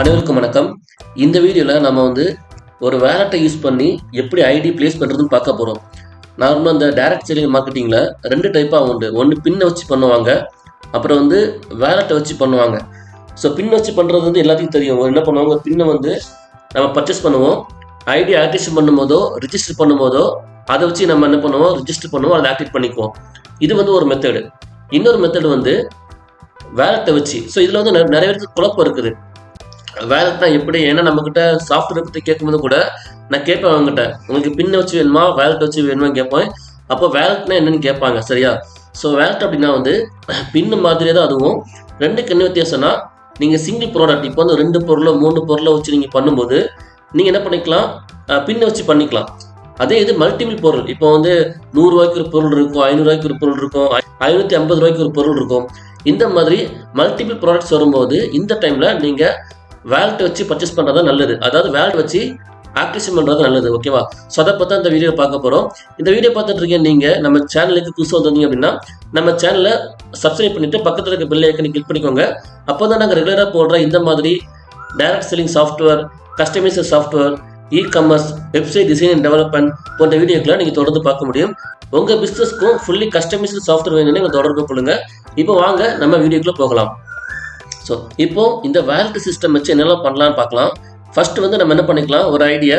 அனைவருக்கும் வணக்கம். இந்த வீடியோவில் நம்ம ஒரு வேலட்டை யூஸ் பண்ணி எப்படி ஐடி பிளேஸ் பண்ணுறதுன்னு பார்க்க போகிறோம். நார்மலாக இந்த டைரக்ட் செல்லிங் மார்க்கெட்டிங்கில் 2 டைப்பாக உண்டு. ஒன்று பின்னை வச்சு பண்ணுவாங்க, அப்புறம் வேலட்டை வச்சு பண்ணுவாங்க. ஸோ பின் வச்சு பண்ணுறது எல்லாத்தையும் தெரியும். என்ன பண்ணுவாங்க, பின்னை நம்ம பர்ச்சேஸ் பண்ணுவோம், ஐடி ஆக்டிவேஷன் பண்ணும்போதோ ரிஜிஸ்டர் பண்ணும்போதோ அதை வச்சு நம்ம என்ன பண்ணுவோம், ரிஜிஸ்டர் பண்ணுவோம், அதை ஆக்டிவேட் பண்ணிக்குவோம். இது ஒரு மெத்தடு. இன்னொரு மெத்தடு வேலட்டை வச்சு. ஸோ இதில் நிறைய பேருக்கு குழப்பம் இருக்குது. வேலட்னா எப்படி? ஏன்னா நம்மக்கிட்ட சாஃப்ட்வேர் பற்றி கேட்கும்போது கூட நான் கேட்பேன் அவங்ககிட்ட, உங்களுக்கு பின்னை வச்சு வேணுமா வேலட் வச்சு வேணுமா கேட்பேன். அப்போ வேலட்னா என்னன்னு கேட்பாங்க, சரியா? ஸோ வேலட் அப்படின்னா பின்னு மாதிரியே தான். அதுவும் 2க்கு என்ன வித்தியாசம்னா, நீங்கள் சிங்கிள் ப்ராடக்ட் இப்போ 2 பொருளோ 3 பொருளோ வச்சு நீங்கள் பண்ணும்போது நீங்கள் என்ன பண்ணிக்கலாம், பின்னை வச்சு பண்ணிக்கலாம். அதே இது மல்டிபிள் பொருள், இப்போ 100 ரூபாய்க்கு ஒரு பொருள் இருக்கும், 500 ரூபாய்க்கு ஒரு பொருள் இருக்கும், 550 ரூபாய்க்கு ஒரு பொருள் இருக்கும். இந்த மாதிரி மல்டிபிள் ப்ராடக்ட்ஸ் வரும்போது இந்த டைமில் நீங்கள் வேலட் வச்சு பர்ச்சேஸ் பண்ணுறது நல்லது. அதாவது வேலட் வச்சு ஆக்டிவேஷன் பண்ணுறது நல்லது, ஓகேவா? ஸோ அதை பற்றி இந்த வீடியோ பார்க்க போகிறோம். இந்த வீடியோ பார்த்துட்டு இருக்கேன் நீங்கள் நம்ம சேனலுக்கு புதுசாக வந்தீங்க அப்படின்னா நம்ம சேனலை சப்ஸ்கிரைப் பண்ணிவிட்டு பக்கத்தில் இருக்க பெல் ஐக்கனை கிளிக் பண்ணிக்கோங்க. அப்போ தான் நாங்கள் ரெகுலராக போடுற இந்த மாதிரி direct selling software, customiser software, e-commerce, website design and development போன்ற வீடியோக்களை நீங்கள் தொடர்ந்து பார்க்க முடியும். உங்கள் பிஸ்னஸ்க்கும் ஃபுல்லி கஸ்டமைசர் சாஃப்ட்வேர் வேணும்னு நீங்கள் தொடர்பு கொள்ளுங்கள். இப்போ வாங்க நம்ம வீடியோக்குள்ளே போகலாம். ஸோ இப்போ இந்த வேலட் சிஸ்டம் வச்சு என்னெல்லாம் பண்ணலான்னு பார்க்கலாம். ஃபர்ஸ்ட் நம்ம என்ன பண்ணிக்கலாம், ஒரு ஐடியா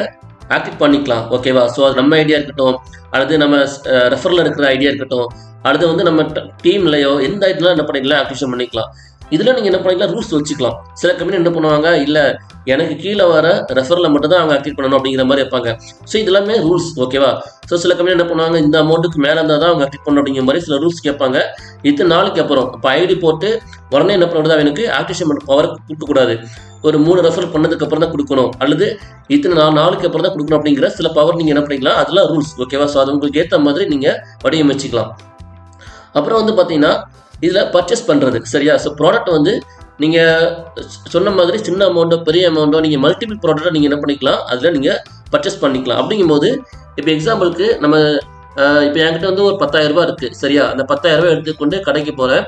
ஆக்டிவேட் பண்ணிக்கலாம், ஓகேவா? ஸோ அது நம்ம ஐடியா இருக்கட்டும், அல்லது நம்ம ரெஃபரில் இருக்கிற ஐடியா இருக்கட்டும், அடுத்து நம்ம டீம்லையோ எந்த ஐடியாலும் என்ன பண்ணிக்கலாம், ஆக்டிவேஷன் பண்ணிக்கலாம். இதில் நீங்கள் என்ன பண்ணிக்கலாம், ரூல்ஸ் வச்சுக்கலாம். சில கம்பெனி என்ன பண்ணுவாங்க, இல்லை எனக்கு கீழே வர ரெஃபரில் மட்டும் தான் அவங்க ஆக்டிவேட் பண்ணணும் அப்படிங்கிற மாதிரி வைப்பாங்க. ஸோ இது எல்லாமே ரூல்ஸ், ஓகேவா? ஸோ சில கம்பெனி என்ன பண்ணுவாங்க, இந்த அமௌண்ட்டுக்கு மேலே இருந்தால் தான் அவங்க ஆக்டிவேட் பண்ணணும் அப்படிங்கிற மாதிரி சில ரூல்ஸ் கேட்பாங்க. இத்தனை நாளுக்கு அப்புறம் இப்போ ஐடி போட்டு உடனே என்ன பண்ணுறது, எனக்கு ஆக்டிவேஷன் பண்ண பவர் கொடுக்கக்கூடாது, ஒரு 3 ரெஃபர் பண்ணதுக்கு அப்புறம் தான் கொடுக்கணும், அல்லது இத்தனை நாளுக்கு அப்புறம் தான் கொடுக்கணும் அப்படிங்கிற சில பவர் நீங்கள் என்ன பண்ணிக்கலாம், அதெல்லாம் ரூல்ஸ், ஓகேவா? ஸோ அது உங்களுக்கு ஏற்ற மாதிரி நீங்கள் வடிவமைச்சிக்கலாம். அப்புறம் பார்த்தீங்கன்னா இதில் பர்ச்சேஸ் பண்ணுறது, சரியா? ஸோ ப்ராடக்ட் நீங்கள் சொன்ன மாதிரி சின்ன அமௌண்ட்டோ பெரிய அமௌண்ட்டோ நீங்கள் மல்டிபிள் ப்ராடக்ட்டை நீங்கள் என்ன பண்ணிக்கலாம், அதில் நீங்கள் பர்ச்சேஸ் பண்ணிக்கலாம். அப்படிங்கும்போது இப்போ எக்ஸாம்பிளுக்கு நம்ம இப்போ என்கிட்ட ஒரு 10,000 ரூபா இருக்குது, சரியா? அந்த 10,000 ரூபா எடுத்துக்கொண்டு கடைக்கு போகிறேன்.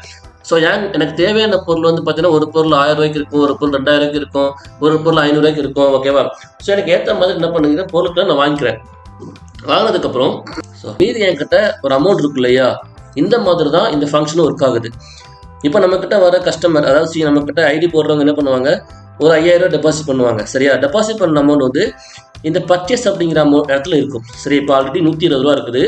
ஸோ எனக்கு தேவையான பொருள் பார்த்தீங்கன்னா ஒரு பொருள் 1000 ரூபாய்க்கு இருக்கும், ஒரு பொருள் 2000 ரூபாய்க்கு இருக்கும், ஒரு பொருள் 500 ரூபாய்க்கு இருக்கும், ஓகேவா? ஸோ எனக்கு ஏற்ற மாதிரி என்ன பண்ணுங்கிற பொருட்களை நான் வாங்கிக்கிறேன். வாங்கினதுக்கப்புறம் ஸோ மீதி என்கிட்ட ஒரு அமௌண்ட் இருக்கு இல்லையா, இந்த மாதிரி தான் இந்த ஃபங்க்ஷனும் ஒர்க் ஆகுது. இப்போ நம்மக்கிட்ட வர கஸ்டமர், அதாவது நம்மக்கிட்ட ஐடி போடுறவங்க என்ன பண்ணுவாங்க, ஒரு 5000 ரூபா டெபாசிட் பண்ணுவாங்க, சரியா? டெபாசிட் பண்ண அமௌண்ட் இந்த பர்ச்சேஸ் அப்படிங்கிற இடத்துல இருக்கும், சரி? இப்போ ஆல்ரெடி 120 ரூபா இருக்குது,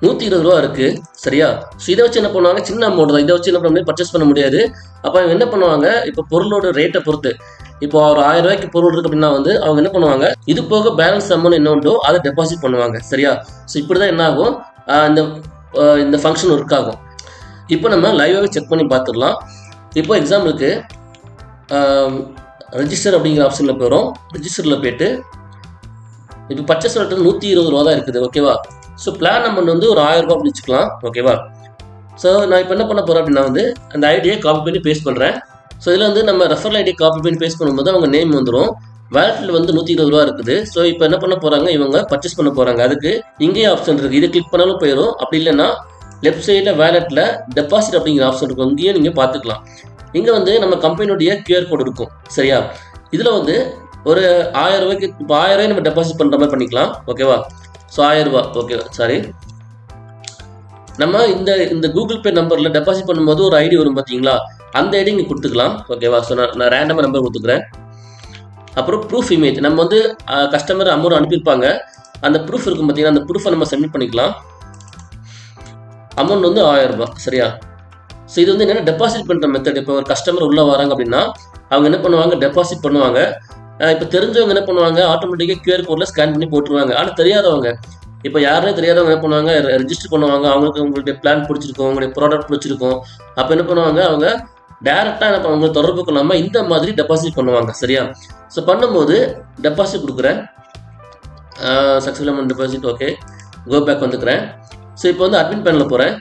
120 ரூபா இருக்குது, சரியா? ஸோ இதை வச்சு என்ன பண்ணுவாங்க, சின்ன அமௌண்ட் தான், இதை வச்சு என்ன பண்ண முடியாது, பர்ச்சேஸ் பண்ண முடியாது. அப்போ அவங்க என்ன பண்ணுவாங்க, இப்போ பொருளோட ரேட்டை பொறுத்து, இப்போ ஒரு 1000 ரூபாய்க்கு பொருள் இருக்குது அப்படின்னா அவங்க என்ன பண்ணுவாங்க, இது போக பேலன்ஸ் அமௌண்ட் என்ன உண்டோ அதை டெபாசிட் பண்ணுவாங்க, சரியா? ஸோ இப்படி தான் என்ன ஆகும், இந்த ஃபங்க்ஷன் ஒர்க் ஆகும். இப்போ நம்ம லைவாகவே செக் பண்ணி பார்த்துடலாம். இப்போ எக்ஸாம்பிளுக்கு ரெஜிஸ்டர் அப்படிங்கிற ஆப்ஷனில் போகிறோம். ரெஜிஸ்டரில் போய்ட்டு இப்போ பர்ச்சேஸ் ரேட் 120 ரூபா தான் இருக்குது, ஓகேவா? ஸோ பிளான் அமௌண்ட் ஒரு 1000 ரூபா அப்படின்னு வச்சுக்கலாம், ஓகேவா? ஸோ நான் இப்போ என்ன பண்ண போகிறேன் அப்படின்னா அந்த ஐடியை காப்பி பண்ணி பேஸ்ட் பண்ணுறேன். ஸோ இதில் நம்ம ரெஃபரல் ஐடியை காப்பி பண்ணி பேஸ்ட் பண்ணும்போது அவங்க நேம் வந்துடும். வேலட்டில் 120 ரூபா இருக்குது. ஸோ இப்போ என்ன பண்ண போகிறாங்க, இவங்க பர்ச்சேஸ் பண்ண போகிறாங்க. அதுக்கு இங்கேயே ஆப்ஷன் இருக்குது, இதை கிளிக் பண்ணாலும் போயிடும். அப்படி இல்லைன்னா லெஃப்ட் சைடில் வேலட்டில் டெபாசிட் அப்படிங்கிற ஆப்ஷன் இருக்கும், இங்கேயே நீங்கள் பார்த்துக்கலாம். இங்கே நம்ம கம்பெனியுடைய QR கோட் இருக்கும், சரியா? இதில் ஒரு 1000 ரூபாய்க்கு இப்போ 1000 ரூபாய் நம்ம டெபாசிட் பண்ணுற மாதிரி பண்ணிக்கலாம், ஓகேவா? ஸோ 1000 ரூபா, ஓகே, சாரி, நம்ம இந்த கூகுள் பே நம்பரில் டெபாசிட் பண்ணும்போது ஒரு ஐடி வரும் பார்த்தீங்களா, அந்த ஐடி இங்கே கொடுத்துக்கலாம், ஓகேவா? ஸோ நான் ரேண்டமாக நம்பர் கொடுத்துக்கிறேன். அப்புறம் ப்ரூஃப் இமேஜ், நம்ம கஸ்டமர் அமௌண்ட் அனுப்பியிருப்பாங்க, அந்த ப்ரூஃப் இருக்கும் பார்த்தீங்கன்னா, அந்த ப்ரூஃபை நம்ம சப்மிட் பண்ணிக்கலாம். அமௌண்ட் 1000 ரூபா, சரியா? ஸோ இது என்னென்னா டெபாசிட் பண்ணுற மெத்தட். இப்போ ஒரு கஸ்டமர் உள்ளே வராங்க அப்படின்னா அவங்க என்ன பண்ணுவாங்க, டெபாசிட் பண்ணுவாங்க. இப்போ தெரிஞ்சவங்க என்ன பண்ணுவாங்க, ஆட்டோமேட்டிக்காக QR கோடில் ஸ்கேன் பண்ணி போட்டுருவாங்க. ஆனால் தெரியாதவங்க, இப்போ யாருனே தெரியாதவங்க என்ன பண்ணுவாங்க, ரெஜிஸ்டர் பண்ணுவாங்க. அவங்களுக்கு உங்களுடைய பிளான் பிடிச்சிருக்கும், உங்களுடைய ப்ராடக்ட் பிடிச்சிருக்கும். அப்போ என்ன பண்ணுவாங்க, அவங்க டேரெக்டாக அவங்களுக்கு தொடர்பு கொள்ளாமல் இந்த மாதிரி டெபாசிட் பண்ணுவாங்க, சரியா? ஸோ பண்ணும்போது டெபாசிட் கொடுக்குறேன், successful amount deposit, okay, go back வந்துக்கிறேன். ஸோ இப்போ அட்மின் பேனலில் போகிறேன்.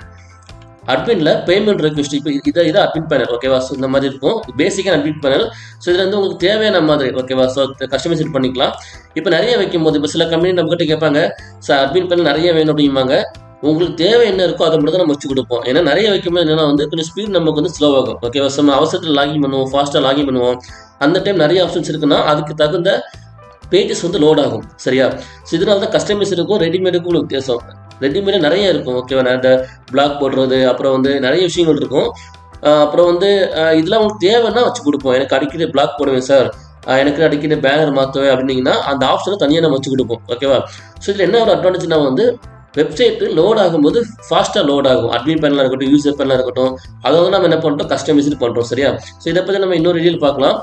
அட்மினில் பேமெண்ட் ரெக்வெஸ்ட், இப்போ இதை அட்மின் பேனல், ஓகேவா? ஸோ இந்த மாதிரி இருக்கும் பேசிக்கான அட்மின் பேனல். ஸோ இதில் உங்களுக்கு தேவையான மாதிரி, ஓகேவா? ஸோ கஸ்டமைஸ் பண்ணிக்கலாம். இப்போ நிறைய வைக்கும்போது இப்போ சில கம்பெனி நம்மகிட்ட கேட்பாங்க, சார் அட்மின் பேனல் நிறைய வேணும் அப்படிம்பாங்க. உங்களுக்கு தேவை என்ன இருக்கோ அதை மட்டும் தான் நம்ம வச்சு கொடுப்போம். ஏன்னா நிறைய வைக்கும்போது என்னன்னா வந்து கொஞ்சம் ஸ்பீட் நமக்கு வந்து ஸ்லோ ஆகும். ஓகேவா? நம்ம அவசரத்தில் லாகின் பண்ணுவோம், ஃபாஸ்ட்டாக லாகின் பண்ணுவோம். அந்த டைம் நிறைய ஆப்ஷன்ஸ் இருக்குன்னா அதுக்கு தகுந்த பேஜஸ் வந்து லோட் ஆகும். சரியா? ஸோ இதனால தான் கஸ்டமைஸருக்கும் ரெடிமேடுக்கும் உள்ள வித்தியாசம். ரெடிமேடு நிறைய இருக்கும். ஓகேவா? நான் இந்த பிளாக் போடுறது, அப்புறம் வந்து நிறைய விஷயங்கள் இருக்கும். அப்புறம் வந்து இதெல்லாம் உங்களுக்கு தேவைன்னா வச்சு கொடுப்போம். எனக்கு அடிக்கடி பிளாக் போடுவேன் சார், எனக்கு அடிக்கடி பேனர் மாற்றுவேன் அப்படின்னீங்கன்னா அந்த ஆப்ஷனை தனியாக நம்ம வச்சு கொடுப்போம். ஓகேவா? ஸோ இதில் என்ன ஒரு அட்வான்டேஜ்னா வந்து வெப்சைட்டு லோட் ஆகும்போது ஃபாஸ்ட்டாக லோட் ஆகும். அட்மின் பேனலாக இருக்கட்டும், யூசர் பேனலாக இருக்கட்டும், அதை வந்து நம்ம என்ன பண்ணுறோம், கஸ்டமைஸ்டு பண்ணுறோம். சரியா? ஸோ இதை பற்றி நம்ம இன்னொரு வீடியோவில் பார்க்கலாம்.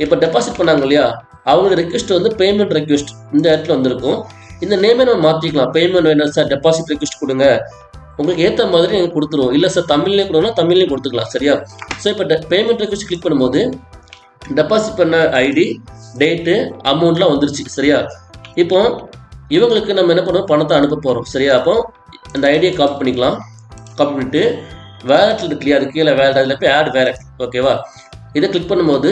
இப்போ டெபாசிட் பண்ணாங்க இல்லையா, அவங்களோட ரெக்வெஸ்ட் வந்து பேமெண்ட் ரெக்வெஸ்ட் இந்த இடத்துல வந்திருக்கும். இந்த நேமே நம்ம மாற்றிக்கலாம். பேமெண்ட் வேணும் சார், டெபாசிட் ரெக்வெஸ்ட் கொடுங்க, உங்களுக்கு ஏற்ற மாதிரி எனக்கு கொடுத்துருவோம். இல்லை சார் தமிழ்லேயே கொடுங்கன்னா தமிழ்லேயும் கொடுத்துக்கலாம். சரியா? ஸோ இப்போ பேமெண்ட் ரெக்வெஸ்ட் கிளிக் பண்ணும்போது டெபாசிட் பண்ண ஐடி, டேட்டு, அமௌண்ட்லாம் வந்துருச்சு. சரியா? இப்போ இவங்களுக்கு நம்ம என்ன பண்ணுவோம், பணத்தை அனுப்ப போகிறோம். சரியா? அப்போ அந்த ஐடியை காப்பி பண்ணிக்கலாம். காப்பி பண்ணிட்டு வேலெட்டில் இருக்கு இல்லையா, அது கீழே வேலட், அதில் போய் ஆட் வேலட். ஓகேவா? இதை கிளிக் பண்ணும்போது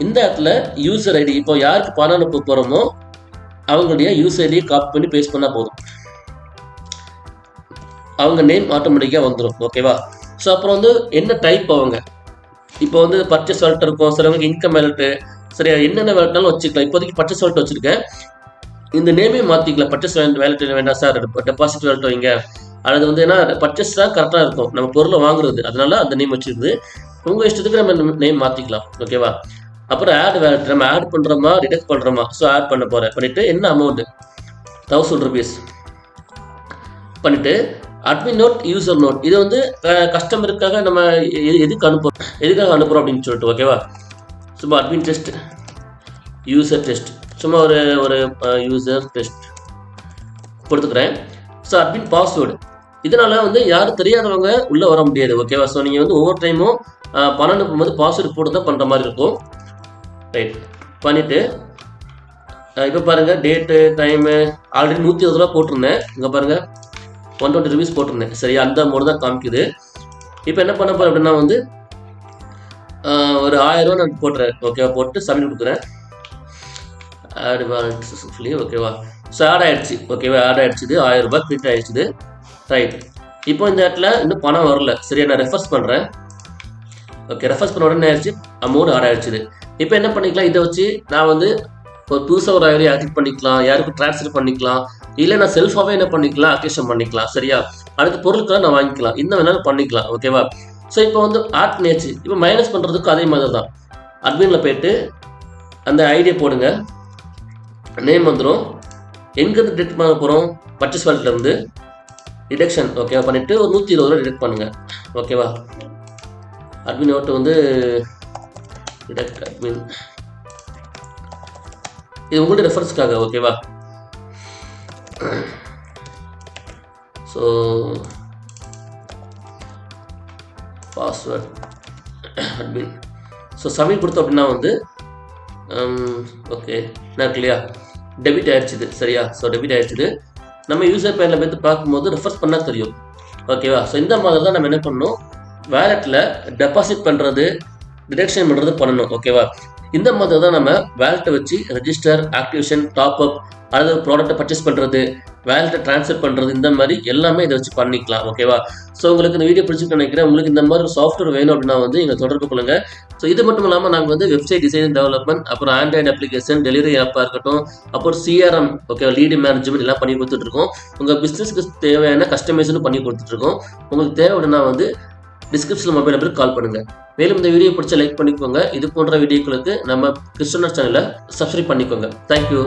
இந்த இடத்துல யூசர் ஐடி, இப்போ யாருக்கு பணம் அனுப்ப போகிறோமோ அவங்களுடைய யூசர் ஐடியை காப்பி பண்ணி பேஸ்ட் பண்ணால் போதும். அவங்க நேம் ஆட்டோமேட்டிக்காக வந்துடும். ஓகேவா? ஸோ அப்புறம் வந்து என்ன டைப் அவங்க, இப்போ வந்து பர்ச்சேஸ் வேலட் இருக்கும், சிலவங்களுக்கு இன்கம் வேலட்டு. சரியா? என்னென்ன வேலட்னாலும் வச்சுக்கலாம். இப்போதைக்கு பர்ச்சேஸ் வேலட் வச்சுருக்கேன். இந்த நேமே மாற்றிக்கலாம். பர்ச்சேஸ் வேலட் வேண்டாம் சார், டெபாசிட் வேலட் வைங்க. அது வந்து ஏன்னா பர்ச்சேஸ் தான் கரெக்டாக இருக்கும், நம்ம பொருளை வாங்குறது, அதனால அந்த நேம் வச்சுருக்குது. உங்கள் இஷ்டத்துக்கு நம்ம நேம் மாற்றிக்கலாம். ஓகேவா? அப்புறம் ஆட் வேலட், நம்ம ஆட் பண்ணுறோமா டிடெக்ட் பண்ணுறோமா. ஸோ ஆட் பண்ண போகிறேன். பண்ணிவிட்டு என்ன அமௌண்ட்டு, 1000 rupees பண்ணிவிட்டு அட்மின் நோட், யூசர் நோட், இது வந்து கஸ்டமருக்காக நம்ம எதுக்காக அனுப்புகிறோம் அப்படின்னு சொல்லிட்டு. ஓகேவா? சும்மா அட்மின் டெஸ்ட், யூசர் டெஸ்ட், சும்மா ஒரு யூசர் டெஸ்ட் கொடுத்துக்கிறேன். ஸோ அட்மின் பாஸ்வேர்டு, இதனால் வந்து யாரும் தெரியாதவங்க உள்ளே வர முடியாது. ஓகேவா? ஸோ நீங்கள் வந்து ஒவ்வொரு டைமும் பணம் அனுப்பும்போது பாஸ்வேர்டு போட்டு தான் பண்ணுற மாதிரி இருக்கும். ரைட் பண்ணிவிட்டு இப்போ பாருங்கள், டேட்டு, டைமு ஆல்ரெடி 120 ரூபா போட்டிருந்தேன். இங்கே பாருங்கள் 120 rupees போட்டிருந்தேன். சரியா? அந்த அமௌண்ட் தான் காமிக்குது. இப்போ என்ன பண்ண போகிறேன் அப்படின்னா வந்து ஒரு 1000 ரூபா நான் போட்டுறேன். ஓகேவா? போட்டு சப்மிட் கொடுக்குறேன். Add wallet successfully. ஓகேவா? ஸோ ஆட் ஆகிடுச்சு. ஓகேவா? ஆட் ஆகிடுச்சுது, 1000 ரூபாய் பிரிண்ட் ஆகிடுச்சுது. ரைட். இப்போ இந்த இடத்துல இன்னும் பணம் வரல. சரியா? நான் ரெஃபர்ஸ் பண்ணுறேன். ஓகே, ரெஃபர்ஸ் பண்ண உடனே ஆயிடுச்சு, அமௌண்ட் ஆட் ஆகிடுச்சுது. இப்போ என்ன பண்ணிக்கலாம், இதை வச்சு நான் வந்து ஒரு புதுசாக ஒரு ஐடியா ஆக்டிவேட் பண்ணிக்கலாம், யாருக்கும் ட்ரான்ஸ்ஃபர் பண்ணிக்கலாம், இல்லை நான் செல்ஃபாகவே என்ன பண்ணிக்கலாம், அக்கேஷன் பண்ணிக்கலாம். சரியா? அடுத்த பொருட்களை நான் வாங்கிக்கலாம், இன்னும் வேணாலும் பண்ணிக்கலாம். ஓகேவா? ஸோ இப்போ வந்து ஆட் பண்ணியாச்சு. இப்போ மைனஸ் பண்ணுறதுக்கு அதே மாதிரி தான், அட்மினில் போய்ட்டு அந்த ஐடியா போடுங்க, நேம் வந்துடும். எங்கேருந்து டிடெக்ட் பண்ண போகிறோம், பர்ச்சேஸ் வேலட்லேருந்து டிடெக்ஷன். ஓகேவா? பண்ணிவிட்டு ஒரு 120 ரூபா டிடெக்ட் பண்ணுங்கள். ஓகேவா? அட்மின் ஓட்டு வந்து டிடெக்ட் அட்மின், இது உங்களுடைய ரெஃபரன்ஸ்க்காக. ஓகேவா? So password admin. So submit கொடுத்தோம் அப்படின்னா வந்து ஓகே நான் இருக்கு இல்லையா, டெபிட் ஆகிடுச்சுது. சரியா? ஸோ டெபிட் ஆகிடுச்சுது. நம்ம யூசர் பேனில் போய்த்து பார்க்கும்போது ரெஃபர்ஸ் பண்ணால் தெரியும். ஓகேவா? ஸோ இந்த மாதிரி தான் நம்ம என்ன பண்ணணும், வேலெட்டில் டெபாசிட் பண்ணுறது, டிடெக்ஷன் பண்ணுறது பண்ணணும். ஓகேவா? இந்த மாதிரி தான் நம்ம வேலெட்டை வச்சு ரெஜிஸ்டர், ஆக்டிவேஷன், டாப் அப், அதாவது ப்ராடக்ட்டை பர்ச்சேஸ் பண்ணுறது, வேலெட்டை ட்ரான்ஸ்ஃபர் பண்ணுறது, இந்த மாதிரி எல்லாமே இதை வச்சு பண்ணிக்கலாம். ஓகேவா? ஸோ உங்களுக்கு இந்த வீடியோ பிடிச்சிருக்கு நினைக்கிறேன். உங்களுக்கு இந்த மாதிரி சாஃப்ட்வேர் வேணும் அப்படின்னா வந்து எங்களை தொடர்பு கொள்ளுங்கள். ஸோ இது மட்டும் இல்லாமல் நாங்கள் வந்து வெப்சைட் டிசைன் டெவலப்மெண்ட், அப்புறம் ஆண்ட்ராய்டு அப்ளிகேஷன், டெலிவரி ஆப்பாக இருக்கட்டும், அப்புறம் CRM, ஓகே, லீடு மேனேஜ்மெண்ட் எல்லாம் பண்ணி கொடுத்துட்ருக்கோம். உங்கள் பிஸ்னஸ்க்கு தேவையான கஸ்டமைஸும் பண்ணி கொடுத்துட்ருக்கோம். உங்களுக்கு தேவை அப்படின்னா வந்து டிஸ்கிரிப்ஷனில் மொபைல் நம்பருக்கு கால் பண்ணுங்கள். மேலும் இந்த வீடியோ பிடிச்ச லைக் பண்ணிக்கோங்க. இது போன்ற வீடியோக்களுக்கு நம்ம கிறிஸ்டனர் சேனலை சப்ஸ்கிரைப் பண்ணிக்கோங்க. தேங்க்யூ.